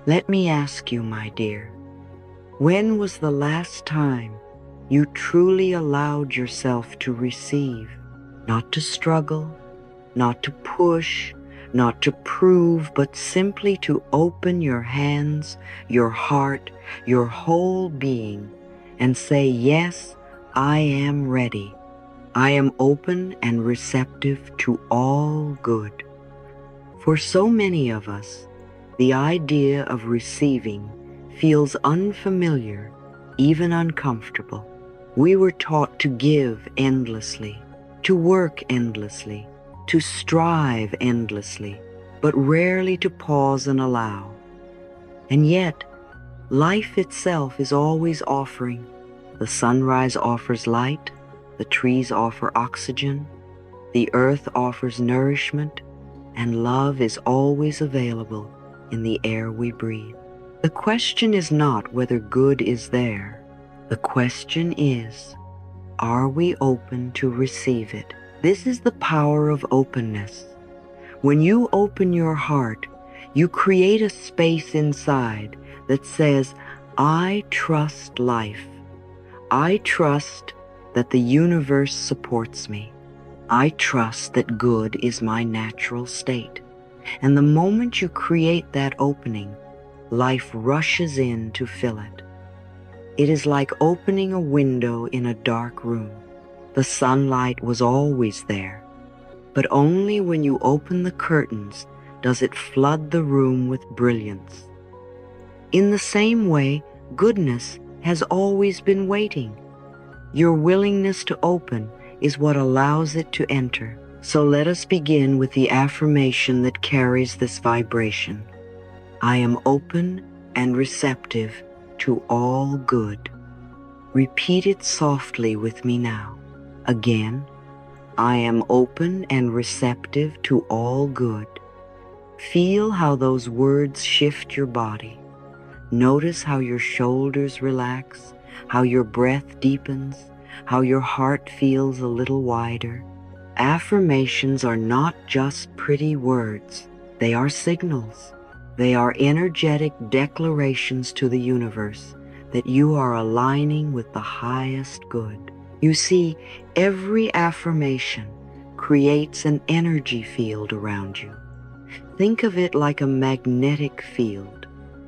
Let me ask you, my dear, when was the last time you truly allowed yourself to receive, not to struggle, not to push, not to prove, but simply to open your hands, your heart, your whole being, and say, yes, I am ready. I am open and receptive to all good. For so many of us, the idea of receiving feels unfamiliar, even uncomfortable. We were taught to give endlessly, to work endlessly, to strive endlessly, but rarely to pause and allow. And yet, life itself is always offering. The sunrise offers light, the trees offer oxygen, the earth offers nourishment, and love is always available in the air we breathe. The question is not whether good is there. The question is, are we open to receive it? This is the power of openness. When you open your heart, you create a space inside that says, I trust life. I trust that the universe supports me. I trust that good is my natural state. And the moment you create that opening, life rushes in to fill it. It is like opening a window in a dark room. The sunlight was always there, but only when you open the curtains does it flood the room with brilliance. In the same way, goodness has always been waiting. Your willingness to open is what allows it to enter. So let us begin with the affirmation that carries this vibration. I am open and receptive to all good. Repeat it softly with me now. Again, I am open and receptive to all good. Feel how those words shift your body. Notice how your shoulders relax, how your breath deepens, how your heart feels a little wider. Affirmations are not just pretty words. They are signals. They are energetic declarations to the universe that you are aligning with the highest good. You see, every affirmation creates an energy field around you. Think of it like a magnetic field.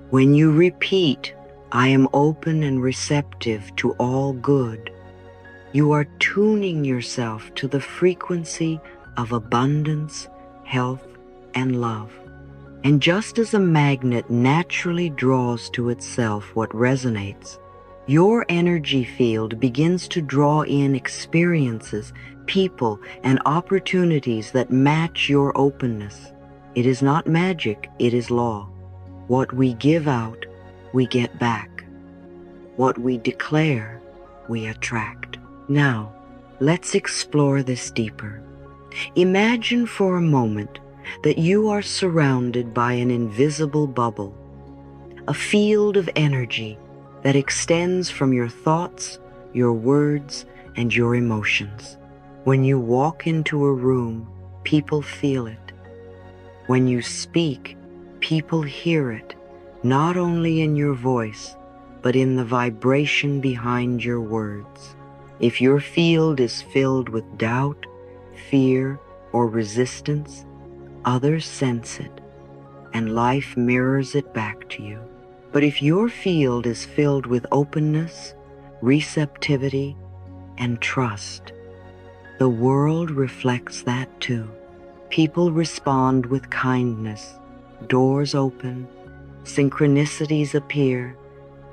When you repeat, I am open and receptive to all good, you are tuning yourself to the frequency of abundance, health, and love. And just as a magnet naturally draws to itself what resonates, your energy field begins to draw in experiences, people, and opportunities that match your openness. It is not magic, it is law. What we give out, we get back. What we declare, we attract. Now, let's explore this deeper. Imagine for a moment that you are surrounded by an invisible bubble, a field of energy that extends from your thoughts, your words, and your emotions. When you walk into a room, people feel it. When you speak, people hear it, not only in your voice, but in the vibration behind your words. If your field is filled with doubt, fear, or resistance, others sense it, and life mirrors it back to you. But if your field is filled with openness, receptivity, and trust, the world reflects that too. People respond with kindness, doors open, synchronicities appear,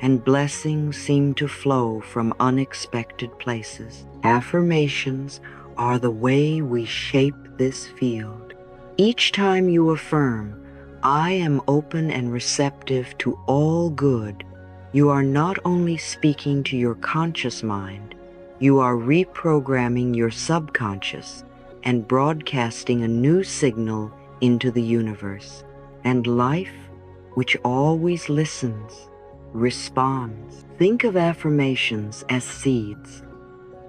and blessings seem to flow from unexpected places. Affirmations are the way we shape this field. Each time you affirm, I am open and receptive to all good, you are not only speaking to your conscious mind, you are reprogramming your subconscious and broadcasting a new signal into the universe. And life, which always listens, responds. Think of affirmations as seeds.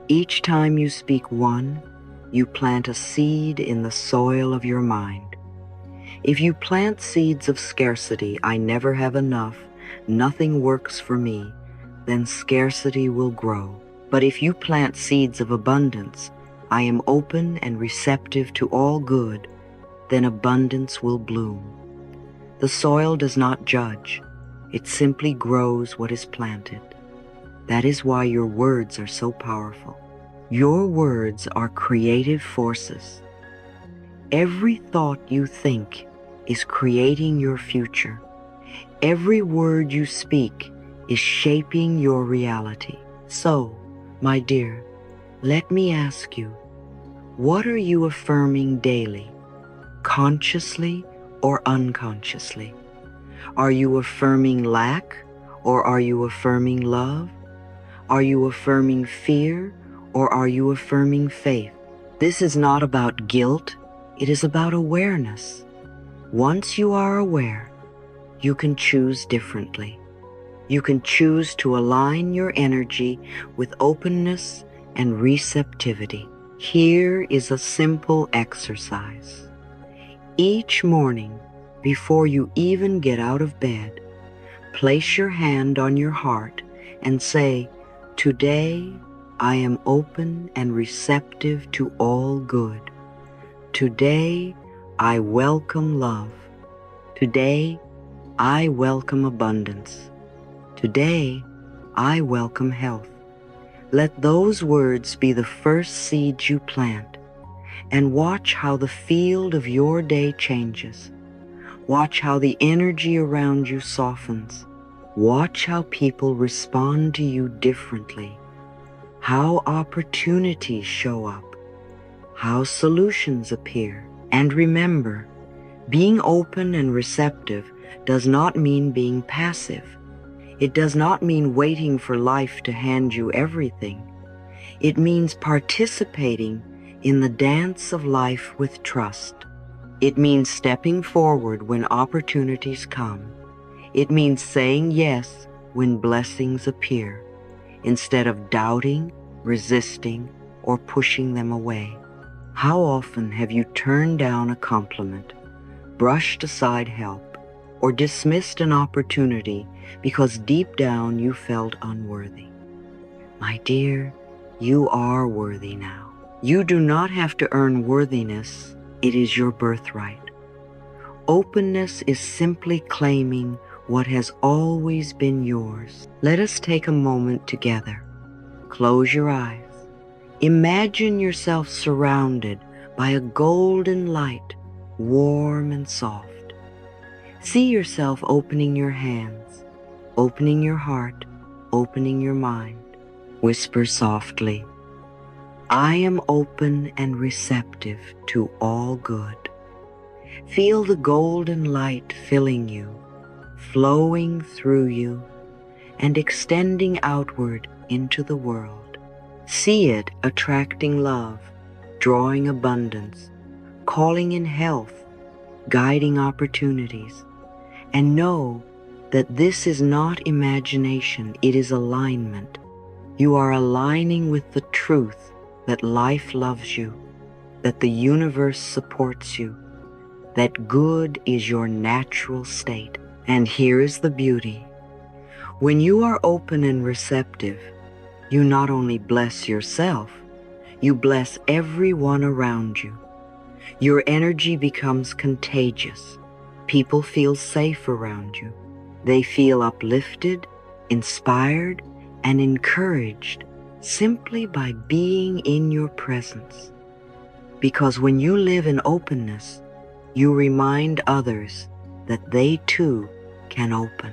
Each time you speak one, you plant a seed in the soil of your mind. If you plant seeds of scarcity, I never have enough, nothing works for me, then scarcity will grow. But if you plant seeds of abundance, I am open and receptive to all good, then abundance will bloom. The soil does not judge, it simply grows what is planted. That is why your words are so powerful. Your words are creative forces. Every thought you think is creating your future. Every word you speak is shaping your reality. So, my dear, let me ask you, what are you affirming daily, consciously or unconsciously? Are you affirming lack or are you affirming love? Are you affirming fear or are you affirming faith? This is not about guilt, it is about awareness. Once you are aware, you can choose differently. You can choose to align your energy with openness and receptivity. Here is a simple exercise. Each morning, before you even get out of bed, place your hand on your heart and say, "Today, I am open and receptive to all good. Today, I welcome love. Today, I welcome abundance. Today, I welcome health." Let those words be the first seeds you plant, and watch how the field of your day changes. Watch how the energy around you softens. Watch how people respond to you differently, how opportunities show up, how solutions appear. And remember, being open and receptive does not mean being passive. It does not mean waiting for life to hand you everything. It means participating in the dance of life with trust. It means stepping forward when opportunities come. It means saying yes when blessings appear, instead of doubting, resisting, or pushing them away. How often have you turned down a compliment, brushed aside help, or dismissed an opportunity because deep down you felt unworthy? My dear, you are worthy now. You do not have to earn worthiness. It is your birthright. Openness is simply claiming what has always been yours. Let us take a moment together. Close your eyes. Imagine yourself surrounded by a golden light, warm and soft. See yourself opening your hands, opening your heart, opening your mind. Whisper softly, "I am open and receptive to all good." Feel the golden light filling you, flowing through you, and extending outward into the world. See it attracting love, drawing abundance, calling in health, guiding opportunities. And know that this is not imagination, it is alignment. You are aligning with the truth that life loves you, that the universe supports you, that good is your natural state. And here is the beauty. When you are open and receptive, you not only bless yourself, you bless everyone around you. Your energy becomes contagious. People feel safe around you. They feel uplifted, inspired, and encouraged simply by being in your presence. Because when you live in openness, you remind others that they too can open.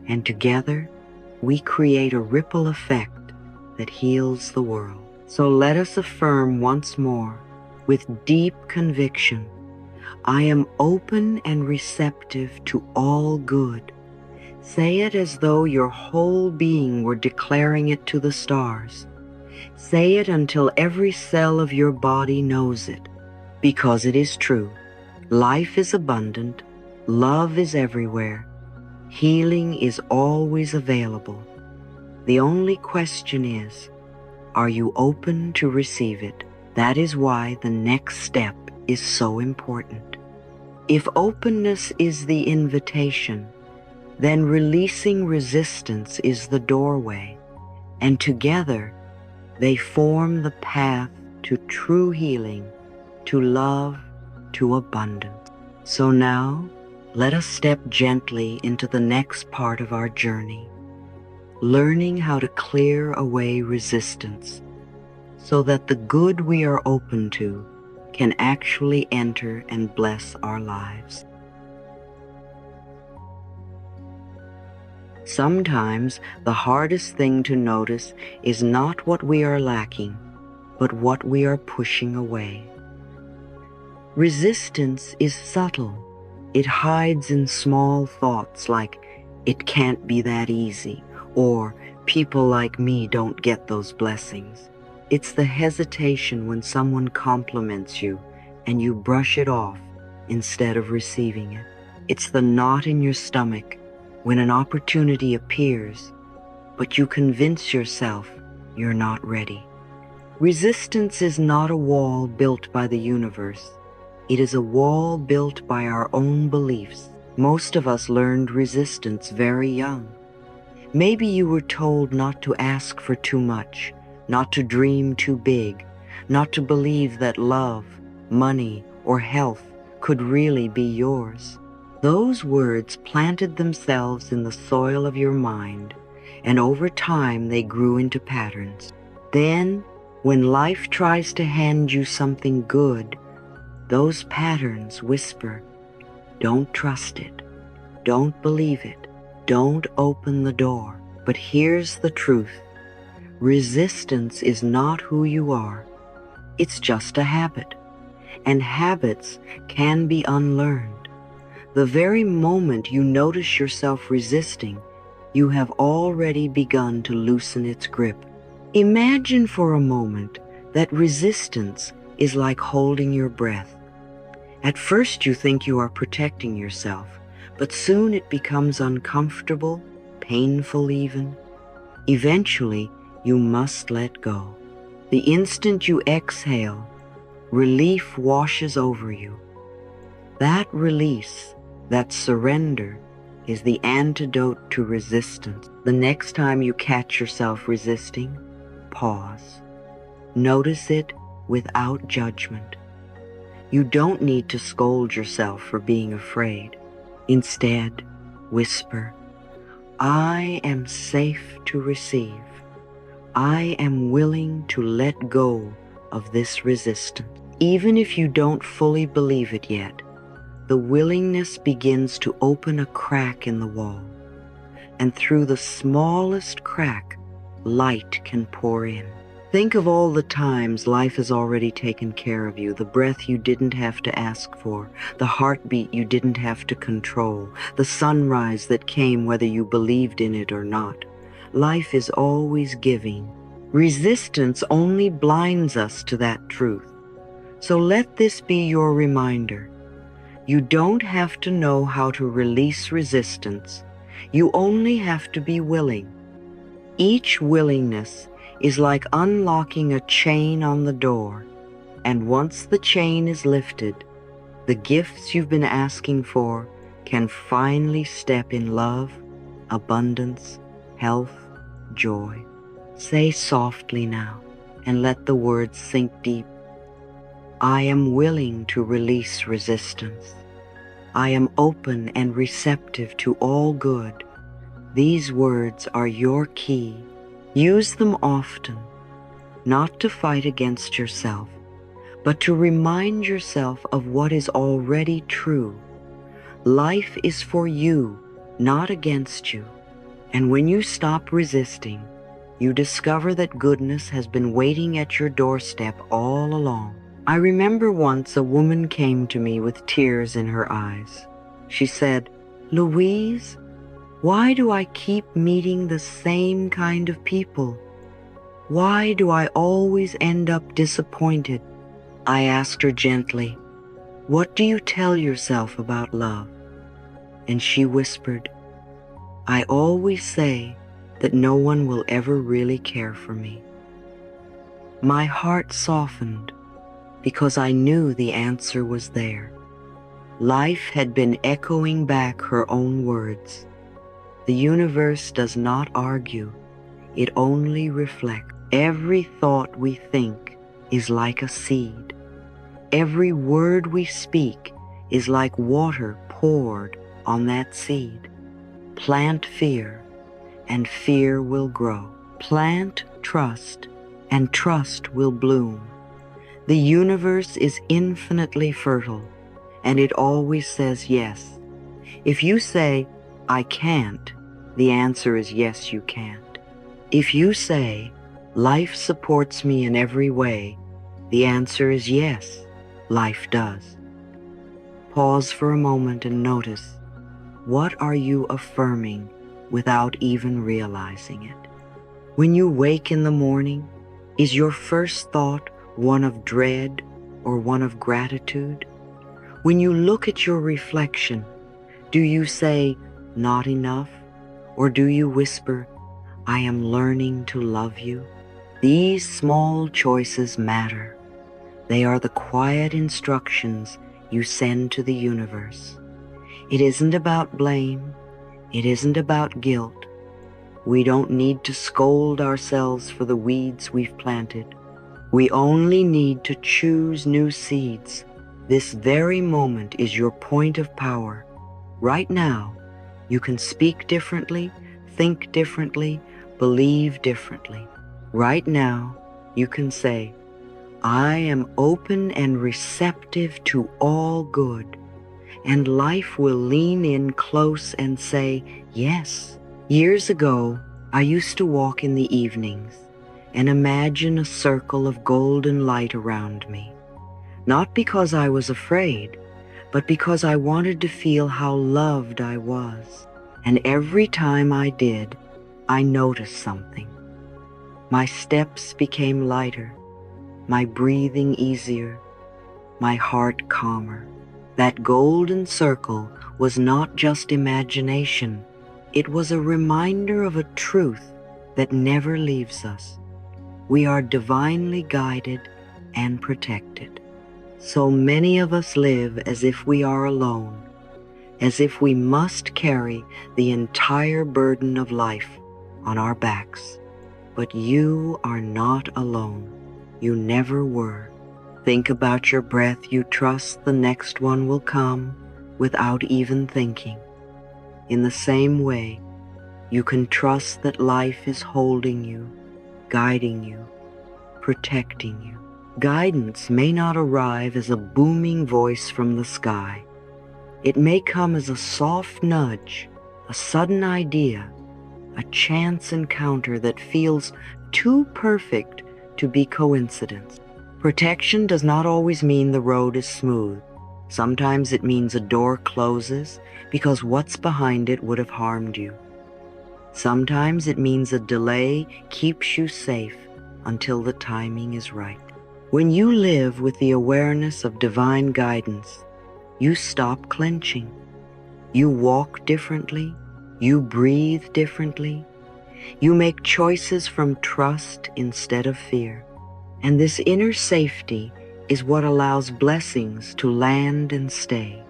And together, we create a ripple effect that heals the world. So let us affirm once more, with deep conviction, "I am open and receptive to all good." Say it as though your whole being were declaring it to the stars. Say it until every cell of your body knows it, because it is true. Life is abundant, love is everywhere, healing is always available. The only question is, are you open to receive it? That is why the next step is so important. If openness is the invitation, then releasing resistance is the doorway, and together they form the path to true healing, to love, to abundance. So now, let us step gently into the next part of our journey, learning how to clear away resistance so that the good we are open to can actually enter and bless our lives. Sometimes the hardest thing to notice is not what we are lacking, but what we are pushing away. Resistance is subtle. It hides in small thoughts like, "It can't be that easy," or "People like me don't get those blessings." It's the hesitation when someone compliments you and you brush it off instead of receiving it. It's the knot in your stomach when an opportunity appears, but you convince yourself you're not ready. Resistance is not a wall built by the universe. It is a wall built by our own beliefs. Most of us learned resistance very young. Maybe you were told not to ask for too much, not to dream too big, not to believe that love, money, or health could really be yours. Those words planted themselves in the soil of your mind, and over time they grew into patterns. Then, when life tries to hand you something good, those patterns whisper, "Don't trust it. Don't believe it. Don't open the door." But here's the truth. Resistance is not who you are. It's just a habit. And habits can be unlearned. The very moment you notice yourself resisting, you have already begun to loosen its grip. Imagine for a moment that resistance is like holding your breath. At first you think you are protecting yourself, but soon it becomes uncomfortable, painful even. Eventually, you must let go. The instant you exhale, relief washes over you. That release, that surrender, is the antidote to resistance. The next time you catch yourself resisting, pause. Notice it without judgment. You don't need to scold yourself for being afraid. Instead, whisper, "I am safe to receive. I am willing to let go of this resistance." Even if you don't fully believe it yet, the willingness begins to open a crack in the wall, and through the smallest crack, light can pour in. Think of all the times life has already taken care of you, the breath you didn't have to ask for, the heartbeat you didn't have to control, the sunrise that came whether you believed in it or not. Life is always giving. Resistance only blinds us to that truth. So let this be your reminder. You don't have to know how to release resistance. You only have to be willing. Each willingness is like unlocking a chain on the door, and once the chain is lifted, the gifts you've been asking for can finally step in love, abundance, health, joy. Say softly now, and let the words sink deep. I am willing to release resistance. I am open and receptive to all good. These words are your key. Use them often, not to fight against yourself, but to remind yourself of what is already true. Life is for you, not against you. And when you stop resisting, you discover that goodness has been waiting at your doorstep all along. I remember once a woman came to me with tears in her eyes. She said, "Louise, why do I keep meeting the same kind of people? Why do I always end up disappointed?" I asked her gently, "What do you tell yourself about love?" And she whispered, "I always say that no one will ever really care for me." My heart softened because I knew the answer was there. Life had been echoing back her own words. The universe does not argue, it only reflects. Every thought we think is like a seed. Every word we speak is like water poured on that seed. Plant fear, and fear will grow. Plant trust, and trust will bloom. The universe is infinitely fertile, and it always says yes. If you say, I can't, the answer is yes, you can't. If you say, life supports me in every way, the answer is yes, life does. Pause for a moment and notice, what are you affirming without even realizing it? When you wake in the morning, is your first thought one of dread or one of gratitude? When you look at your reflection, do you say, not enough? Or do you whisper, I am learning to love you? These small choices matter. They are the quiet instructions you send to the universe. It isn't about blame. It isn't about guilt. We don't need to scold ourselves for the weeds we've planted. We only need to choose new seeds. This very moment is your point of power. Right now, you can speak differently, think differently, believe differently. Right now, you can say, I am open and receptive to all good, and life will lean in close and say, yes. Years ago, I used to walk in the evenings and imagine a circle of golden light around me, not because I was afraid, but because I wanted to feel how loved I was. And every time I did, I noticed something. My steps became lighter, my breathing easier, my heart calmer. That golden circle was not just imagination. It was a reminder of a truth that never leaves us. We are divinely guided and protected. So many of us live as if we are alone, as if we must carry the entire burden of life on our backs. But you are not alone. You never were. Think about your breath. You trust the next one will come without even thinking. In the same way, you can trust that life is holding you, guiding you, protecting you. Guidance may not arrive as a booming voice from the sky. It may come as a soft nudge, a sudden idea, a chance encounter that feels too perfect to be coincidence. Protection does not always mean the road is smooth. Sometimes it means a door closes because what's behind it would have harmed you. Sometimes it means a delay keeps you safe until the timing is right. When you live with the awareness of divine guidance, you stop clenching. You walk differently. You breathe differently. You make choices from trust instead of fear. And this inner safety is what allows blessings to land and stay.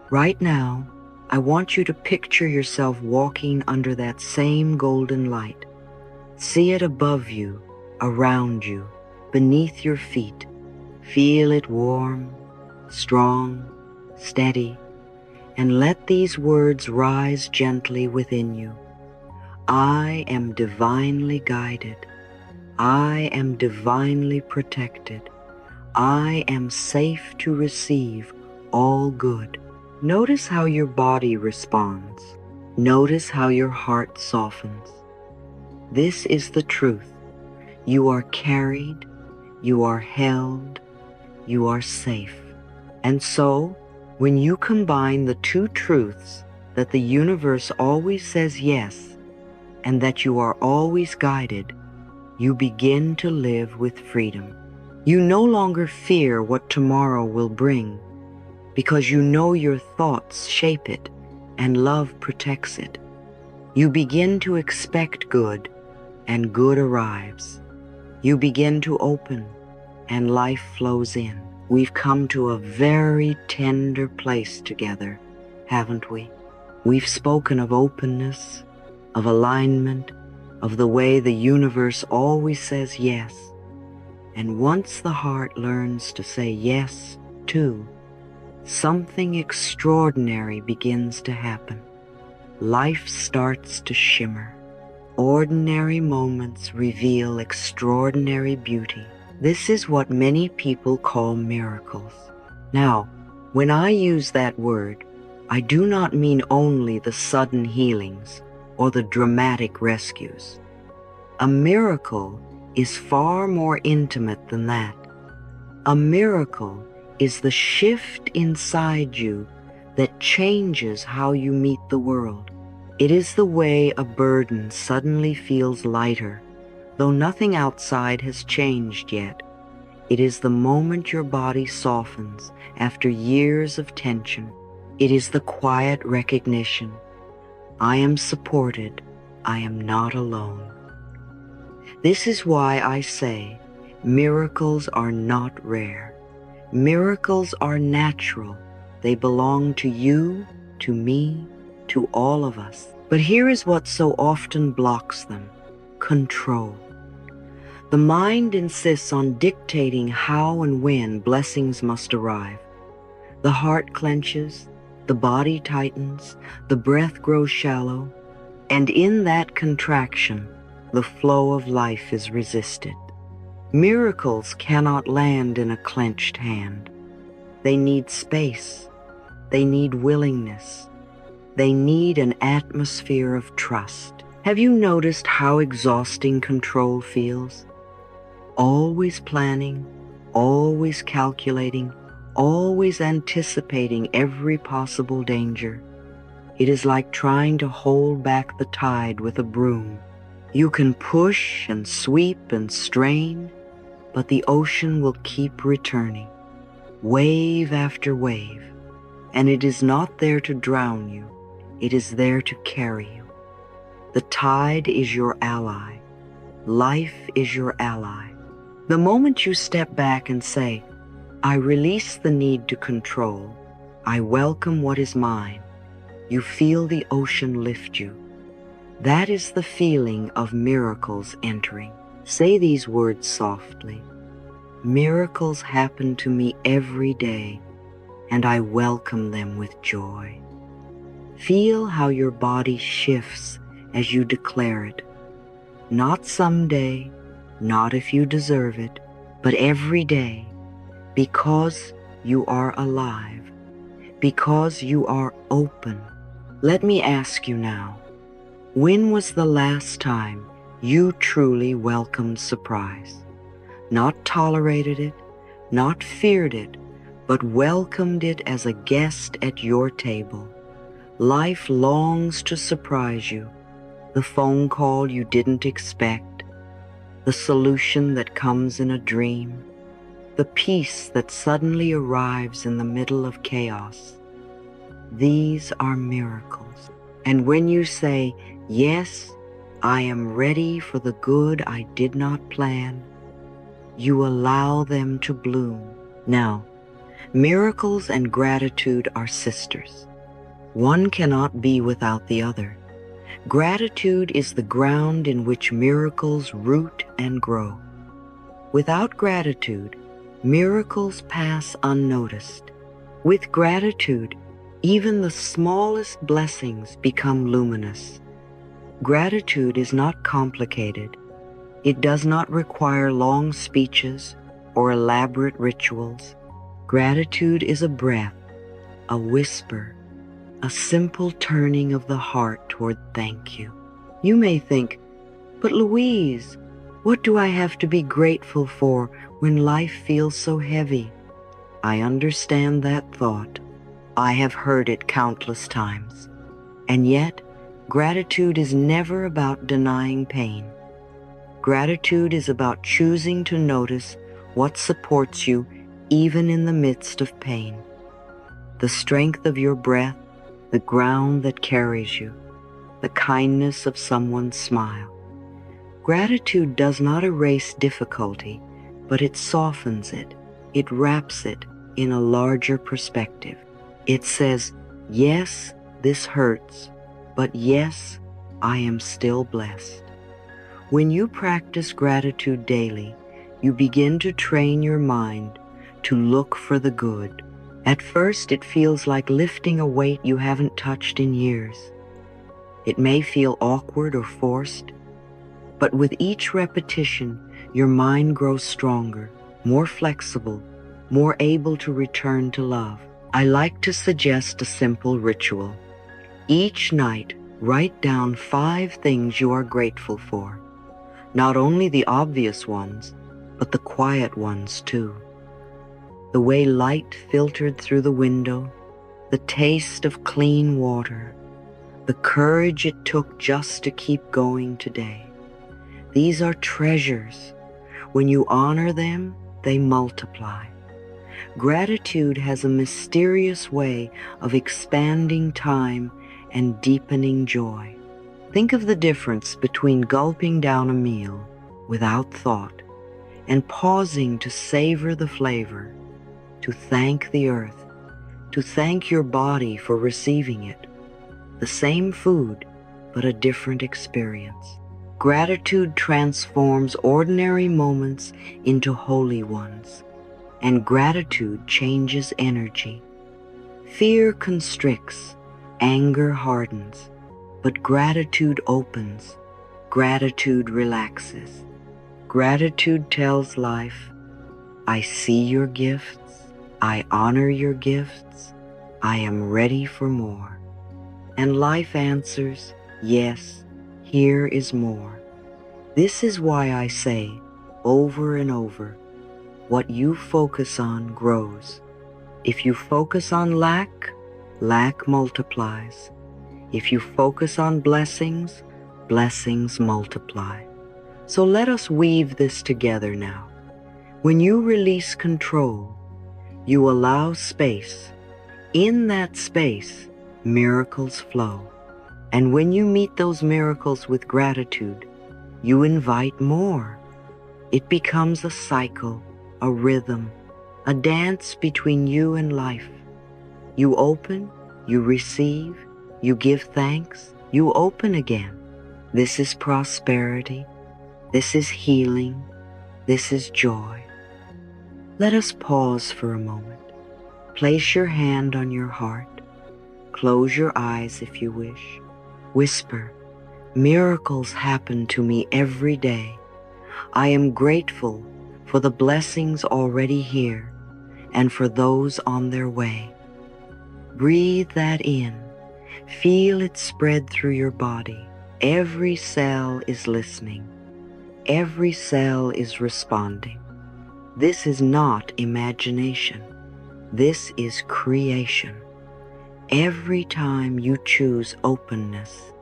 Right now, I want you to picture yourself walking under that same golden light. See it above you, around you, beneath your feet. Feel it warm, strong, steady, and let these words rise gently within you. I am divinely guided. I am divinely protected. I am safe to receive all good. Notice how your body responds. Notice how your heart softens. This is the truth. You are carried, you are held, you are safe. And so, when you combine the two truths that the universe always says yes, and that you are always guided, you begin to live with freedom. You no longer fear what tomorrow will bring, because you know your thoughts shape it and love protects it. You begin to expect good, and good arrives. You begin to open, and life flows in. We've come to a very tender place together, haven't we? We've spoken of openness, of alignment, of the way the universe always says yes. And once the heart learns to say yes, too, something extraordinary begins to happen. Life starts to shimmer. Ordinary moments reveal extraordinary beauty. This is what many people call miracles. Now, when I use that word, I do not mean only the sudden healings or the dramatic rescues. A miracle is far more intimate than that. A miracle is the shift inside you that changes how you meet the world. It is the way a burden suddenly feels lighter, though nothing outside has changed yet. It is the moment your body softens after years of tension. It is the quiet recognition. I am supported. I am not alone. This is why I say miracles are not rare. Miracles are natural. They belong to you, to me, to all of us. But here is what so often blocks them: control. The mind insists on dictating how and when blessings must arrive. The heart clenches, the body tightens, the breath grows shallow, and in that contraction, the flow of life is resisted. Miracles cannot land in a clenched hand. They need space. They need willingness. They need an atmosphere of trust. Have you noticed how exhausting control feels? Always planning, always calculating, always anticipating every possible danger. It is like trying to hold back the tide with a broom. You can push and sweep and strain, but the ocean will keep returning, wave after wave, and it is not there to drown you. It is there to carry you. The tide is your ally. Life is your ally. The moment you step back and say, I release the need to control, I welcome what is mine, you feel the ocean lift you. That is the feeling of miracles entering. Say these words softly. Miracles happen to me every day, and I welcome them with joy. Feel how your body shifts as you declare it. Not someday, not if you deserve it, but every day, because you are alive, because you are open. Let me ask you now, when was the last time you truly welcomed surprise? Not tolerated it, not feared it, but welcomed it as a guest at your table. Life longs to surprise you. The phone call you didn't expect, the solution that comes in a dream, the peace that suddenly arrives in the middle of chaos. These are miracles. And when you say, yes, I am ready for the good I did not plan, you allow them to bloom. Now, miracles and gratitude are sisters. One cannot be without the other. Gratitude is the ground in which miracles root and grow. Without gratitude, miracles pass unnoticed. With gratitude, even the smallest blessings become luminous. Gratitude is not complicated. It does not require long speeches or elaborate rituals. Gratitude is a breath, a whisper, a simple turning of the heart toward thank you. You may think, but Louise, what do I have to be grateful for when life feels so heavy? I understand that thought. I have heard it countless times. And yet, gratitude is never about denying pain. Gratitude is about choosing to notice what supports you even in the midst of pain. The strength of your breath, the ground that carries you, the kindness of someone's smile. Gratitude does not erase difficulty, but it softens it. it wraps it in a larger perspective. It says, yes, this hurts, but yes, I am still blessed. When you practice gratitude daily, you begin to train your mind to look for the good. At first, it feels like lifting a weight you haven't touched in years. It may feel awkward or forced, but with each repetition, your mind grows stronger, more flexible, more able to return to love. I like to suggest a simple ritual. Each night, write down 5 things you are grateful for. Not only the obvious ones, but the quiet ones too. The way light filtered through the window, the taste of clean water, the courage it took just to keep going today. These are treasures. When you honor them, they multiply. Gratitude has a mysterious way of expanding time and deepening joy. Think of the difference between gulping down a meal without thought and pausing to savor the flavor, to thank the earth, to thank your body for receiving it. The same food, but a different experience. Gratitude transforms ordinary moments into holy ones, and gratitude changes energy. Fear constricts, anger hardens, but gratitude opens, gratitude relaxes. Gratitude tells life, I see your gifts, I honor your gifts, I am ready for more. And life answers, yes, here is more. This is why I say, over and over, what you focus on grows. If you focus on lack, lack multiplies. If you focus on blessings, blessings multiply. So let us weave this together now. When you release control, you allow space. In that space, miracles flow. And when you meet those miracles with gratitude, you invite more. It becomes a cycle, a rhythm, a dance between you and life. You open, you receive, you give thanks, you open again. This is prosperity. This is healing. This is joy. Let us pause for a moment. Place your hand on your heart. Close your eyes if you wish. Whisper, miracles happen to me every day. I am grateful for the blessings already here and for those on their way. Breathe that in. Feel it spread through your body. Every cell is listening. Every cell is responding. This is not imagination. This is creation. Every time you choose openness,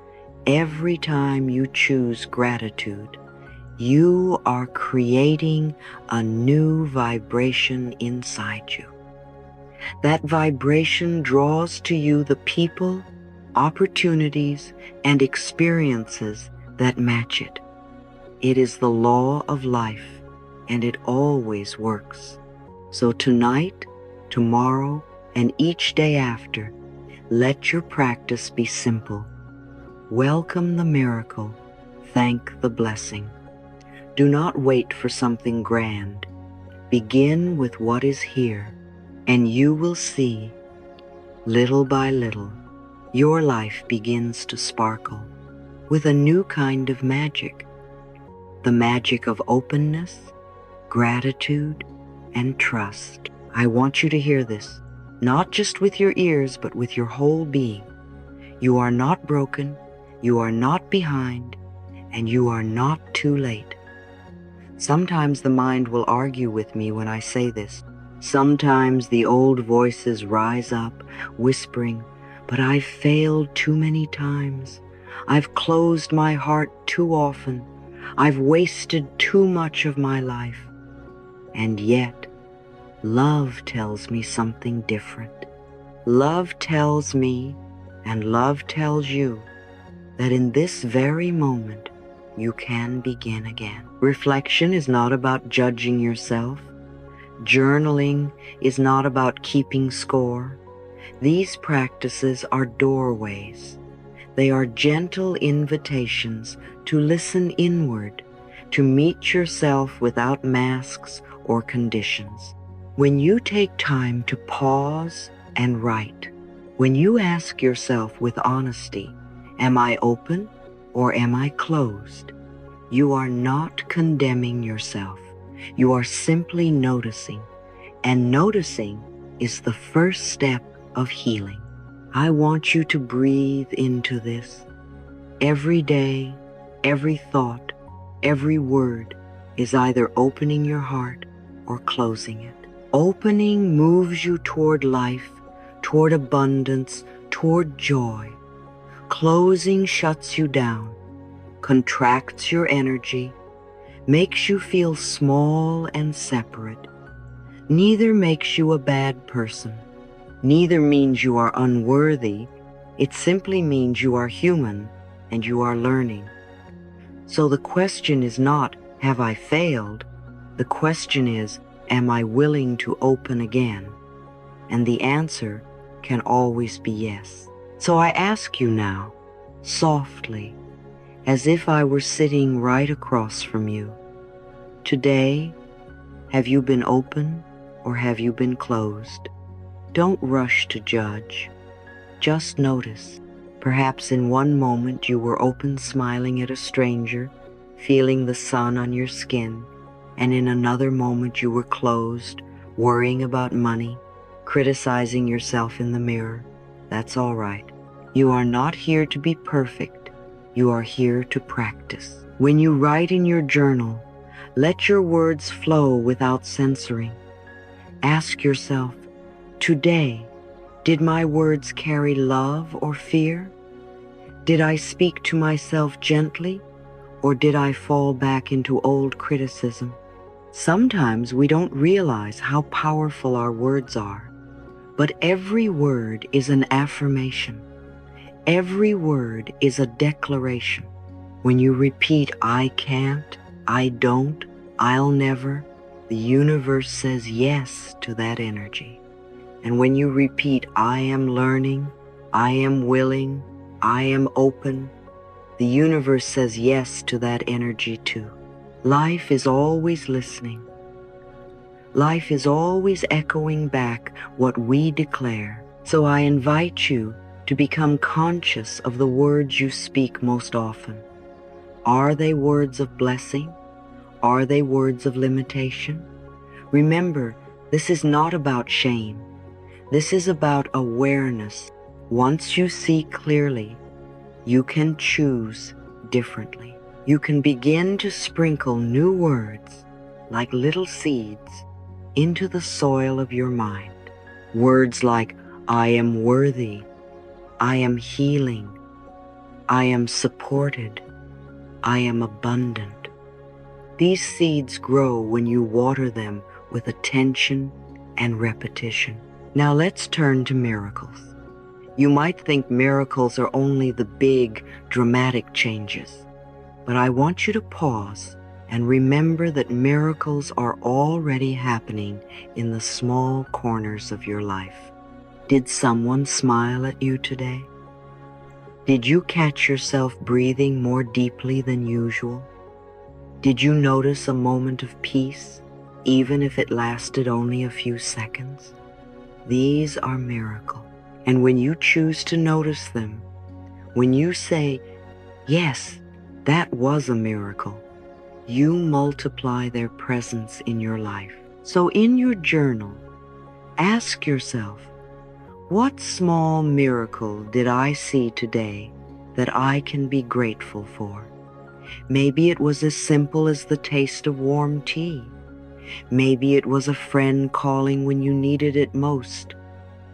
every time you choose gratitude, you are creating a new vibration inside you. That vibration draws to you the people, opportunities, and experiences that match it. It is the law of life, and it always works. So tonight, tomorrow, and each day after, let your practice be simple. Welcome the miracle. Thank the blessing. Do not wait for something grand. Begin with what is here, and you will see, little by little, your life begins to sparkle with a new kind of magic. The magic of openness, gratitude, and trust. I want you to hear this, not just with your ears, but with your whole being. You are not broken, you are not behind, and you are not too late. Sometimes the mind will argue with me when I say this. Sometimes the old voices rise up, whispering, but I've failed too many times. I've closed my heart too often. I've wasted too much of my life. And yet, love tells me something different. Love tells me, and love tells you, that in this very moment, you can begin again. Reflection is not about judging yourself. Journaling is not about keeping score. These practices are doorways. They are gentle invitations to listen inward, to meet yourself without masks or conditions. When you take time to pause and write, when you ask yourself with honesty, am I open or am I closed? You are not condemning yourself. You are simply noticing, and noticing is the first step of healing. I want you to breathe into this. Every day, every thought, every word is either opening your heart or closing it. Opening moves you toward life, toward abundance, toward joy. Closing shuts you down, contracts your energy, makes you feel small and separate. Neither makes you a bad person. Neither means you are unworthy. It simply means you are human and you are learning. So the question is not, have I failed? The question is, am I willing to open again? And the answer can always be yes. So I ask you now, softly, as if I were sitting right across from you. Today, have you been open or have you been closed? Don't rush to judge. Just notice. Perhaps in one moment you were open, smiling at a stranger, feeling the sun on your skin, and in another moment you were closed, worrying about money, criticizing yourself in the mirror. That's all right. You are not here to be perfect. You are here to practice. When you write in your journal, let your words flow without censoring. Ask yourself, today, did my words carry love or fear? Did I speak to myself gently, or did I fall back into old criticism? Sometimes we don't realize how powerful our words are, but every word is an affirmation. Every word is a declaration. When you repeat, I can't, I don't, I'll never, the universe says yes to that energy. And when you repeat, I am learning, I am willing, I am open, the universe says yes to that energy too. Life is always listening. Life is always echoing back what we declare. So I invite you to become conscious of the words you speak most often. Are they words of blessing? Are they words of limitation? Remember, this is not about shame. This is about awareness. Once you see clearly, you can choose differently. You can begin to sprinkle new words like little seeds into the soil of your mind. Words like, I am worthy, I am healing, I am supported, I am abundant. These seeds grow when you water them with attention and repetition. Now let's turn to miracles. You might think miracles are only the big, dramatic changes, but I want you to pause and remember that miracles are already happening in the small corners of your life. Did someone smile at you today? Did you catch yourself breathing more deeply than usual? Did you notice a moment of peace, even if it lasted only a few seconds? These are miracles. And when you choose to notice them, when you say, yes, that was a miracle, you multiply their presence in your life. So in your journal, ask yourself, what small miracle did I see today that I can be grateful for? Maybe it was as simple as the taste of warm tea. Maybe it was a friend calling when you needed it most.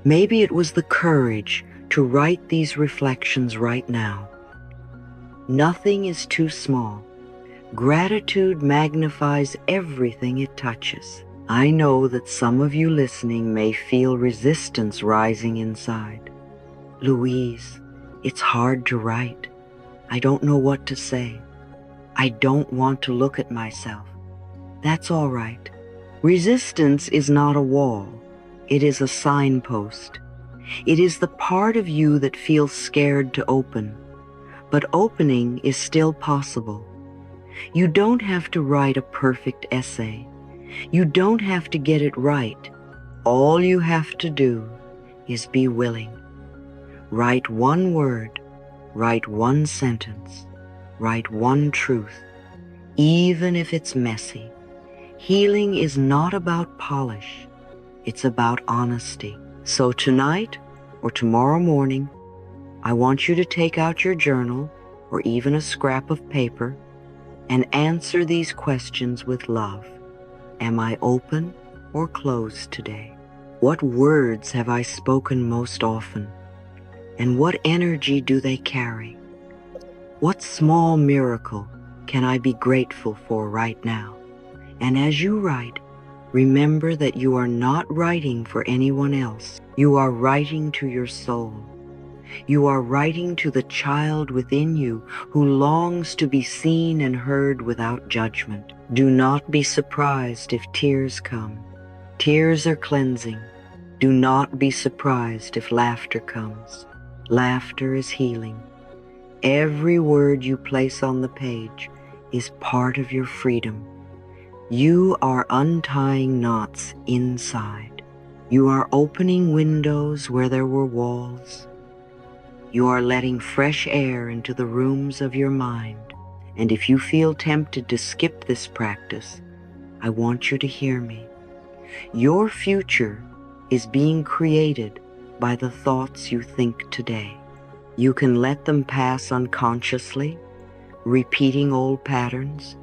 Maybe it was the courage to write these reflections right now. Nothing is too small. Gratitude magnifies everything it touches. I know that some of you listening may feel resistance rising inside. Louise, it's hard to write. I don't know what to say. I don't want to look at myself. That's all right. Resistance is not a wall. It is a signpost. It is the part of you that feels scared to open, but opening is still possible. You don't have to write a perfect essay. You don't have to get it right. All you have to do is be willing. Write one word, write one sentence, write one truth, even if it's messy. Healing is not about polish. It's about honesty. So tonight or tomorrow morning, I want you to take out your journal or even a scrap of paper and answer these questions with love. Am I open or closed today? What words have I spoken most often? And what energy do they carry? What small miracle can I be grateful for right now? And as you write, remember that you are not writing for anyone else. You are writing to your soul. You are writing to the child within you who longs to be seen and heard without judgment. Do not be surprised if tears come. Tears are cleansing. Do not be surprised if laughter comes. Laughter is healing. Every word you place on the page is part of your freedom. You are untying knots inside. You are opening windows where there were walls. You are letting fresh air into the rooms of your mind. And if you feel tempted to skip this practice, I want you to hear me. Your future is being created by the thoughts you think today. You can let them pass unconsciously, repeating old patterns,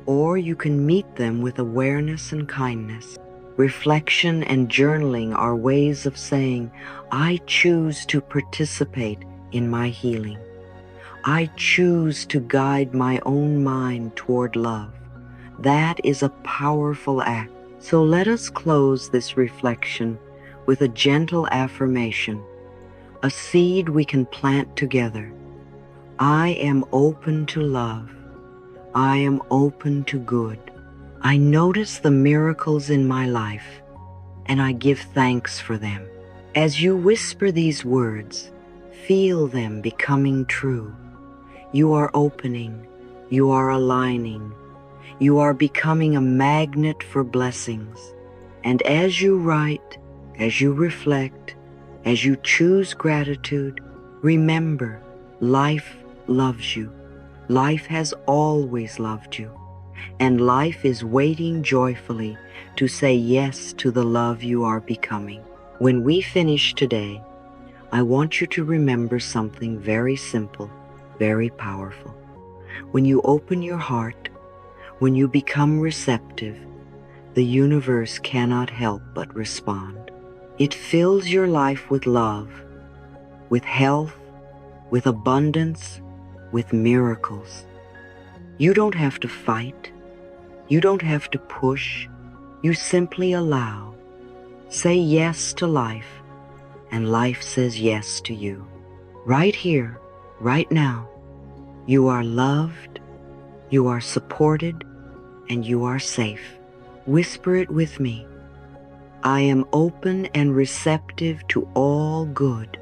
or you can meet them with awareness and kindness. Reflection and journaling are ways of saying, I choose to participate in my healing. I choose to guide my own mind toward love. That is a powerful act. So let us close this reflection with a gentle affirmation, a seed we can plant together. I am open to love. I am open to good. I notice the miracles in my life, and I give thanks for them. As you whisper these words, feel them becoming true. You are opening. You are aligning. You are becoming a magnet for blessings. And as you write, as you reflect, as you choose gratitude, remember, life loves you. Life has always loved you. And life is waiting joyfully to say yes to the love you are becoming. When we finish today, I want you to remember something very simple, very powerful. When you open your heart, when you become receptive, the universe cannot help but respond. It fills your life with love, with health, with abundance, with miracles. You don't have to fight. You don't have to push. You simply allow. Say yes to life, and life says yes to you. Right here, right now, you are loved, you are supported, and you are safe. Whisper it with me. I am open and receptive to all good.